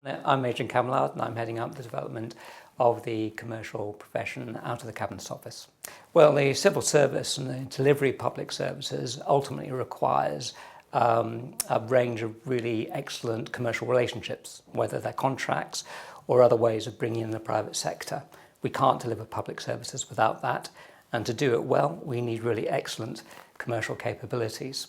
I'm Adrian Kamellard and I'm heading up the development of the commercial profession out of the Cabinet Office. Well, the civil service and the delivery of public services ultimately requires a range of really excellent commercial relationships, whether they're contracts or other ways of bringing in the private sector. We can't deliver public services without that, and to do it well, we need really excellent commercial capabilities.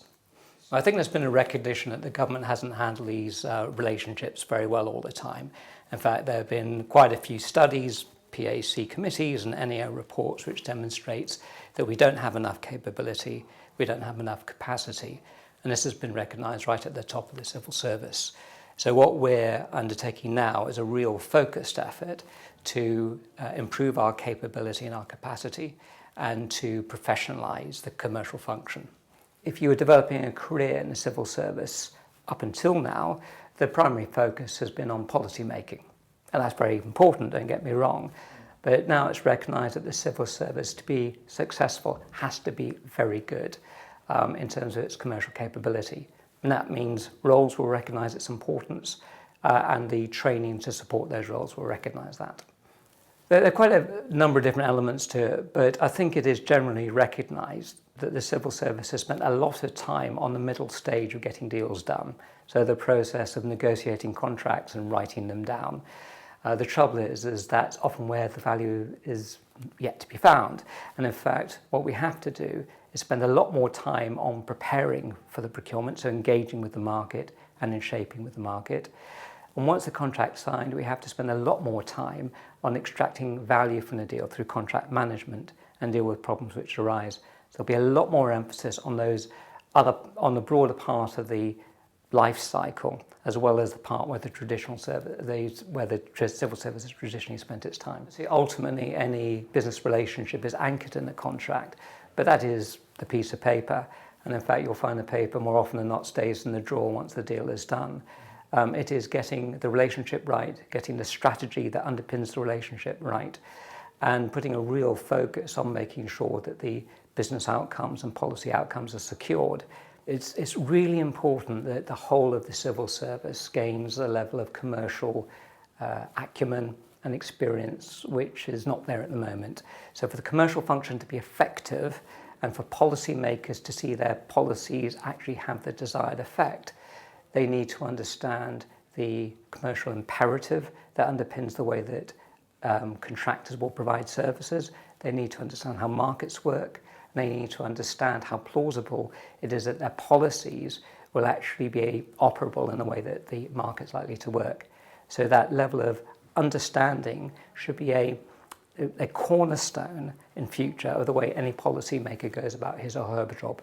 I think there's been a recognition that the government hasn't handled these relationships very well all the time. In fact, there have been quite a few studies, PAC committees and NEO reports which demonstrates that we don't have enough capability, we don't have enough capacity, and this has been recognised right at the top of the civil service. So what we're undertaking now is a real focused effort to improve our capability and our capacity and to professionalise the commercial function. If you were developing a career in the civil service up until now, the primary focus has been on policy making. And that's very important, don't get me wrong. But now it's recognised that the civil service, to be successful, has to be very good in terms of its commercial capability. And that means roles will recognise its importance and the training to support those roles will recognise that. There are quite a number of different elements to it, but I think it is generally recognised that the civil service has spent a lot of time on the middle stage of getting deals done. So the process of negotiating contracts and writing them down. The trouble is that's often where the value is yet to be found. And in fact, what we have to do is spend a lot more time on preparing for the procurement, so engaging with the market and in shaping with the market. And once the contract's signed, we have to spend a lot more time on extracting value from the deal through contract management and deal with problems which arise. So there'll be a lot more emphasis on on the broader part of the life cycle, as well as the part where the civil service has traditionally spent its time. See, ultimately, any business relationship is anchored in a contract, but that is the piece of paper. And in fact, you'll find the paper more often than not stays in the drawer once the deal is done. It is getting the relationship right, getting the strategy that underpins the relationship right, and putting a real focus on making sure that the business outcomes and policy outcomes are secured. It's really important that the whole of the civil service gains a level of commercial acumen and experience which is not there at the moment. So for the commercial function to be effective and for policymakers to see their policies actually have the desired effect, they need to understand the commercial imperative that underpins the way that contractors will provide services. They need to understand how markets work. They need to understand how plausible it is that their policies will actually be operable in the way that the market's likely to work. So that level of understanding should be a cornerstone in future of the way any policymaker goes about his or her job.